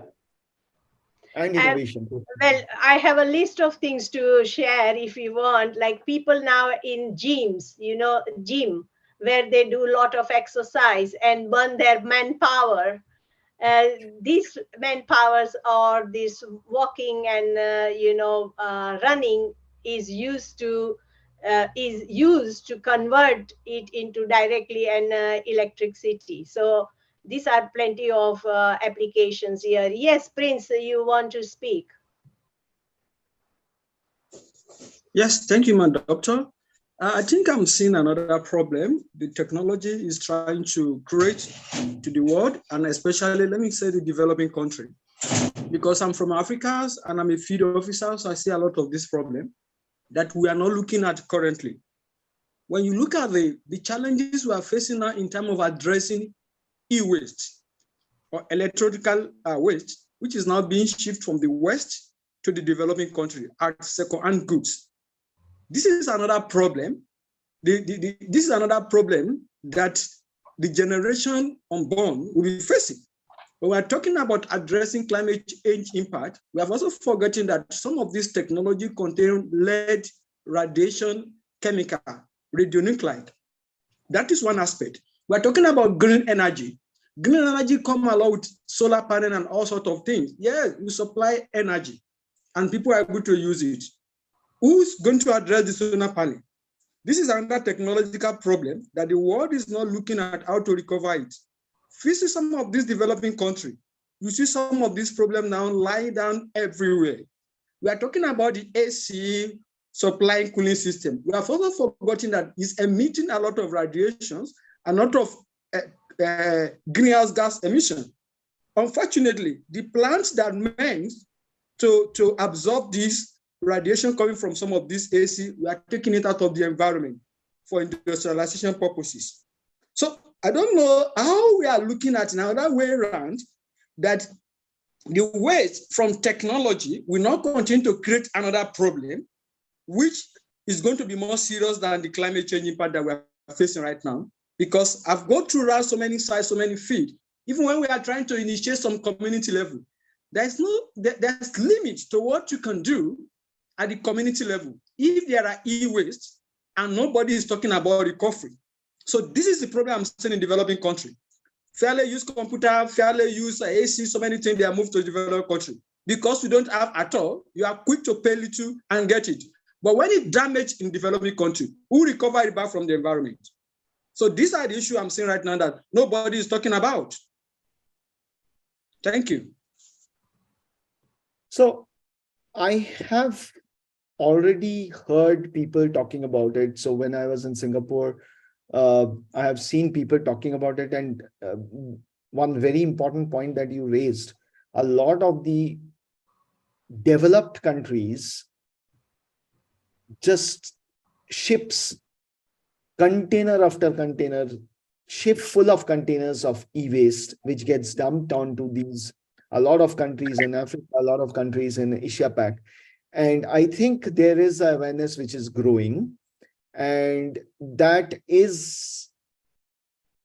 and And innovation. well, I have a list of things to share if you want. Like people now in gyms, gym, where they do a lot of exercise and burn their manpower. Uh, these manpowers or this walking and running is used to convert it into directly an electricity. So these are plenty of applications here. Yes, Prince, you want to speak? Yes, thank you, my doctor. I think I'm seeing another problem the technology is trying to create to the world, and especially, let me say, the developing country. Because I'm from Africa and I'm a field officer, so I see a lot of this problem that we are not looking at currently. When you look at the challenges we are facing now in terms of addressing e-waste or electrical waste, which is now being shipped from the West to the developing country at second-hand goods. This is another problem. This is another problem that the generation unborn will be facing. When we're talking about addressing climate change impact, we have also forgotten that some of this technology contain lead, radiation, chemical, radionuclide. That is one aspect. We're talking about green energy. Green energy come along with solar panel and all sorts of things. Yes, we supply energy and people are able to use it. Who's going to address the solar panel? This is another technological problem that the world is not looking at how to recover it. Visit some of these developing countries. You see some of these problems now lying down everywhere. We are talking about the AC supply cooling system. We have also forgotten that it's emitting a lot of radiations, a lot of greenhouse gas emission. Unfortunately, the plants that meant to absorb this radiation coming from some of this AC, we are taking it out of the environment for industrialization purposes. So I don't know how we are looking at another way around that the waste from technology will not continue to create another problem, which is going to be more serious than the climate change impact that we're facing right now. Because I've gone through around so many sites, so many fields, even when we are trying to initiate some community level, there's limits to what you can do at the community level if there are e-waste and nobody is talking about recovery. So this is the problem I'm seeing in developing country. Fairly use computer, fairly use AC, so many things, they are moved to developed country. Because we don't have at all, you are quick to pay little and get it. But when it damaged in developing country, who recover it back from the environment? So these are the issues I'm seeing right now that nobody is talking about. Thank you. So I have already heard people talking about it. So when I was in Singapore, I have seen people talking about it. And one very important point that you raised, a lot of the developed countries just ships container after container, ship full of containers of e-waste, which gets dumped onto these, a lot of countries in Africa, a lot of countries in Asia Pac. And I think there is awareness which is growing. And that is,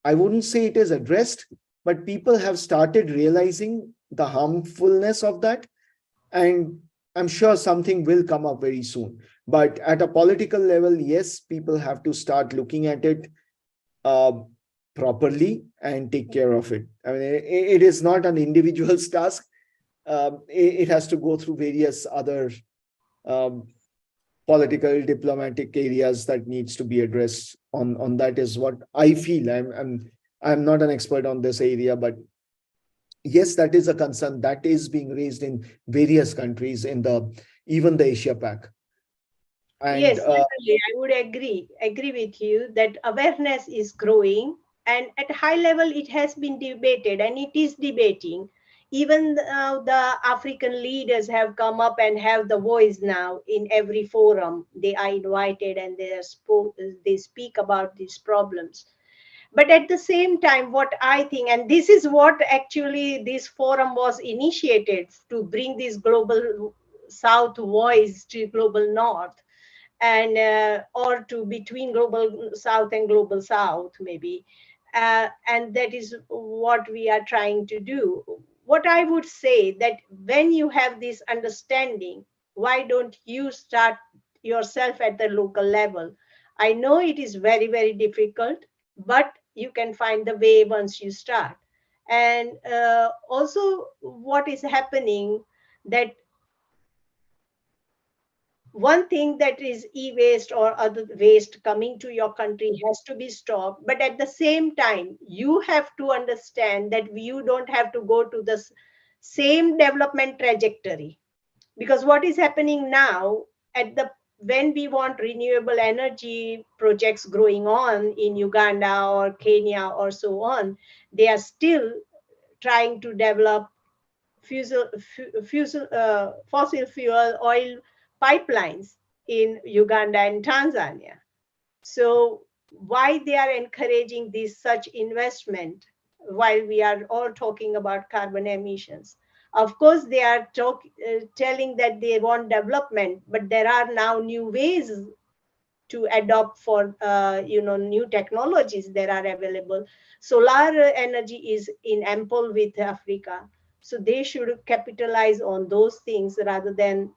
I wouldn't say it is addressed, but people have started realizing the harmfulness of that. And I'm sure something will come up very soon. But at a political level, yes, people have to start looking at it uh, properly and take care of it. I mean, it is not an individual's task. It has to go through various other um, political, diplomatic areas that needs to be addressed. On that is what I feel. I'm not an expert on this area, but yes, that is a concern that is being raised in various countries in the even the Asia Pac. And Yes, certainly. I would agree with you that awareness is growing, and at high level, it has been debated and it is debating. Even the African leaders have come up and have the voice now in every forum. They are invited and they speak about these problems. But at the same time, what I think, and this is what actually this forum was initiated to bring this global South voice to global North, and or to between global South and global South maybe, and that is what we are trying to do. What I would say that when you have this understanding, why don't you start yourself at the local level? I know it is very, very difficult, but you can find the way once you start. And also what is happening, that one thing, that is e-waste or other waste coming to your country, has to be stopped. But at the same time, you have to understand that you don't have to go to the same development trajectory. Because what is happening now, at the when we want renewable energy projects growing on in Uganda or Kenya or so on, they are still trying to develop fossil fuel oil pipelines in Uganda and Tanzania. So why they are encouraging this such investment while we are all talking about carbon emissions? Of course, they are telling that they want development, but there are now new ways to adopt for new technologies that are available. Solar energy is in ample with Africa, so they should capitalize on those things rather than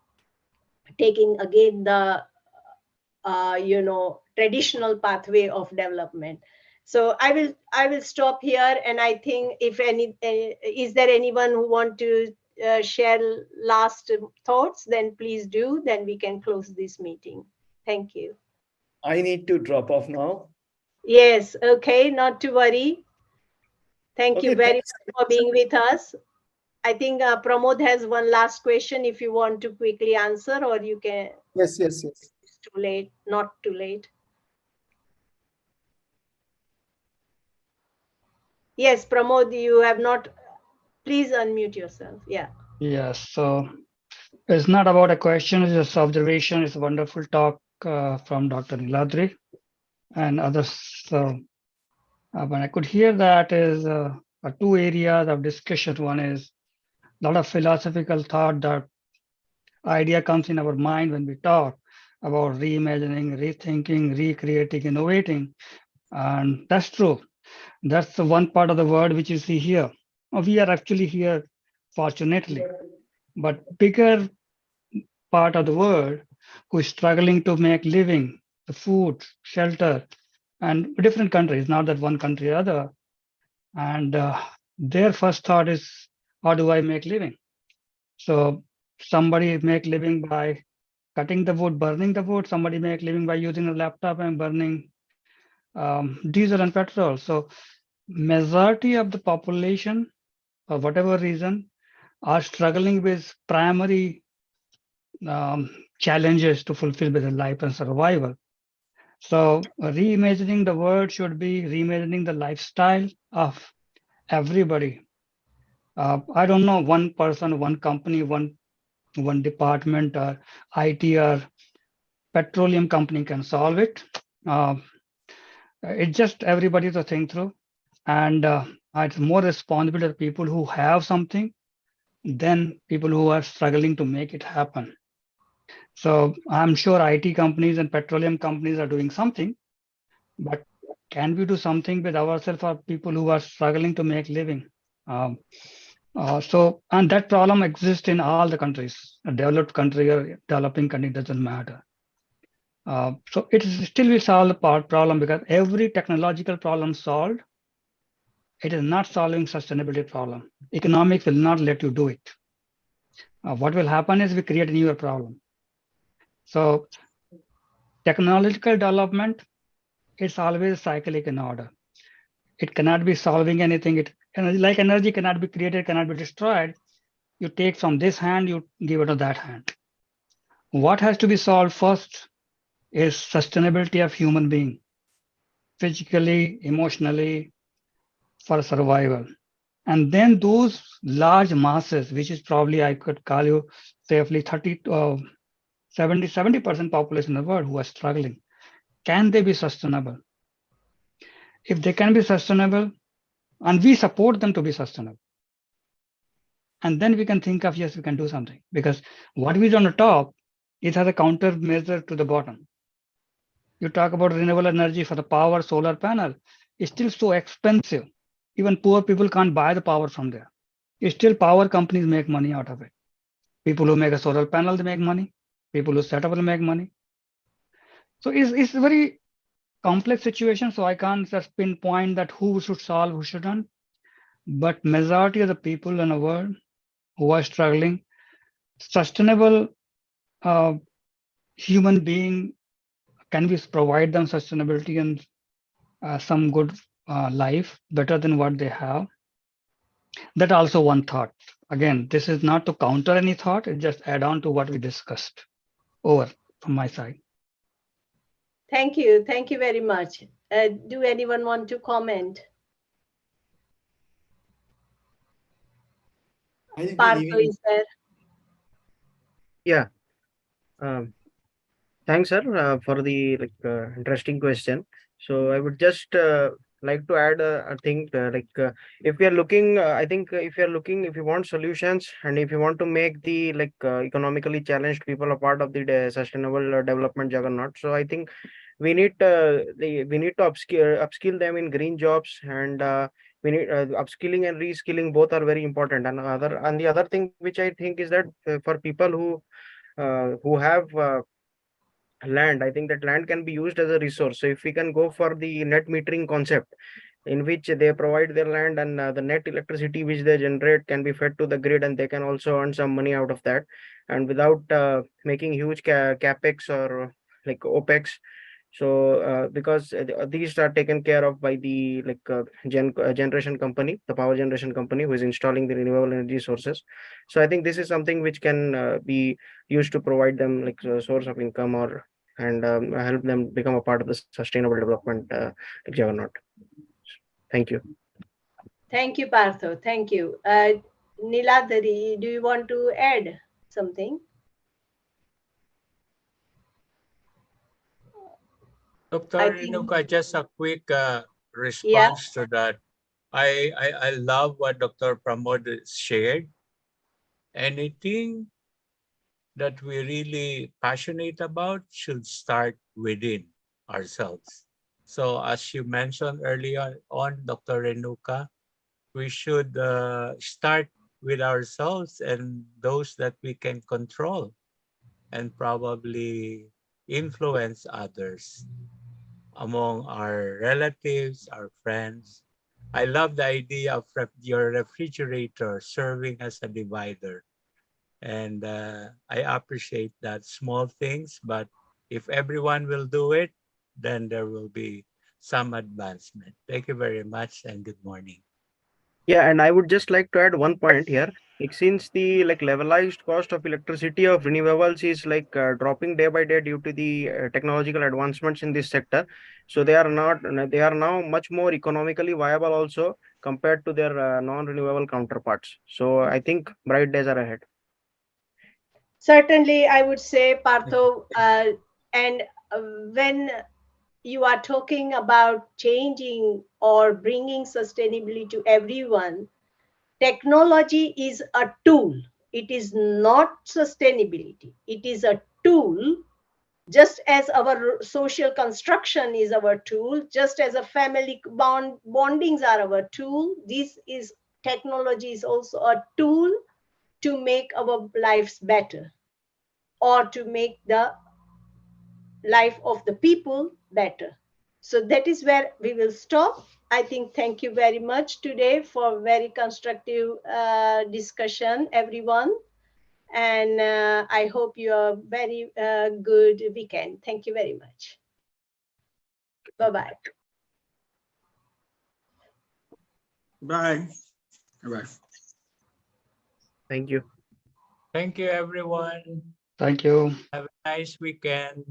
taking again the traditional pathway of development. So I will stop here, and I think if any is there anyone who want to share last thoughts, then please do, then we can close this meeting. Thank you. I need to drop off now. Yes, okay, not to worry. Thank you Okay, very thanks. much for being with us. I think Pramod has one last question if you want to quickly answer, or you can. Yes, yes, yes. It's too late, not too late. Yes, Pramod, you have not. Please unmute yourself. Yeah. Yes, so it's not about a question, it's just observation. It's a wonderful talk from Dr. Niladri and others. So when I could hear that is two areas of discussion. One is a lot of philosophical thought, that idea comes in our mind when we talk about reimagining, rethinking, recreating, innovating. And that's true. That's the one part of the word which you see here. We are actually here, fortunately. But bigger part of the world who is struggling to make living, the food, shelter, and different countries, not that one country or other. And their first thought is, how do I make living? So somebody make living by cutting the wood, burning the wood. Somebody make living by using a laptop and burning diesel and petrol. So majority of the population, for whatever reason, are struggling with primary challenges to fulfill their life and survival. So reimagining the world should be reimagining the lifestyle of everybody. I don't know, one person, one company, one department, or IT or petroleum company can solve it. Uh, it's just everybody to think through, and it's more responsible to people who have something than people who are struggling to make it happen. So I'm sure IT companies and petroleum companies are doing something, but can we do something with ourselves or people who are struggling to make living? Um, and that problem exists in all the countries, a developed country or developing country, doesn't matter. So it is still we solve the problem because every technological problem solved, it is not solving sustainability problem. Economics will not let you do it. What will happen is we create a newer problem. So technological development is always cyclic in order. It cannot be solving anything. Like energy cannot be created, cannot be destroyed. You take from this hand, you give it to that hand. What has to be solved first is sustainability of human being, physically, emotionally, for survival. And then those large masses, which is probably I could call you safely 70% population in the world who are struggling, can they be sustainable? If they can be sustainable, and we support them to be sustainable, and then we can think of, yes, we can do something. Because what we do on the top, it has a countermeasure to the bottom. You talk about renewable energy for the power, solar panel, it's still so expensive. Even poor people can't buy the power from there. It's still power companies make money out of it. People who make a solar panel, they make money. People who set up will make money. So it's a very complex situation. So I can't just pinpoint that who should solve, who shouldn't. But majority of the people in the world who are struggling, sustainable uh, human being, can we provide them sustainability and some good life better than what they have? That also one thought. Again, this is not to counter any thought, it just add on to what we discussed. Over from my side. Thank you. Thank you very much. Do anyone want to comment? I think Partho is there. Yeah. Um, Thanks, sir, for the interesting question. So I would just like to add a thing if we are looking, I think if you are looking, if you want solutions and if you want to make the economically challenged people a part of the sustainable development juggernaut, so I think we need to upskill them in green jobs, and we need upskilling and reskilling both are very important. And the other thing which I think is that for people who have land, I think that land can be used as a resource. So if we can go for the net metering concept, in which they provide their land, and the net electricity which they generate can be fed to the grid, and they can also earn some money out of that, and without making huge capex or opex. So because these are taken care of by the generation company, the power generation company who is installing the renewable energy sources. So I think this is something which can be used to provide them a source of income, or and help them become a part of the sustainable development juggernaut. Thank you. Thank you, Partho. Thank you. Niladhari, do you want to add something? Dr. Renuka, just a quick Yeah. response to that. I love what Dr. Pramod shared. Anything that we really passionate about should start within ourselves. So as you mentioned earlier on, Dr. Renuka, we should start with ourselves and those that we can control, and probably influence others among our relatives, our friends. I love the idea of your refrigerator serving as a divider. And I appreciate that small things, but if everyone will do it, then there will be some advancement. Thank you very much and good morning. Yeah, and I would just like to add one point here. Since the levelized cost of electricity of renewables is dropping day by day due to the technological advancements in this sector, so they are now much more economically viable also compared to their non-renewable counterparts. So I think bright days are ahead. Certainly, I would say, Partho, and when you are talking about changing or bringing sustainability to everyone, technology is a tool. It is not sustainability. It is a tool Just as our social construction is our tool, just as a family bondings are our tool, technology is also a tool to make our lives better, or to make the life of the people better. So that is where we will stop. I think thank you very much today for very constructive discussion, everyone. And I hope you are very good weekend. Thank you very much. Bye-bye. Bye. Bye. Thank you. Thank you, everyone. Thank you. Have a nice weekend.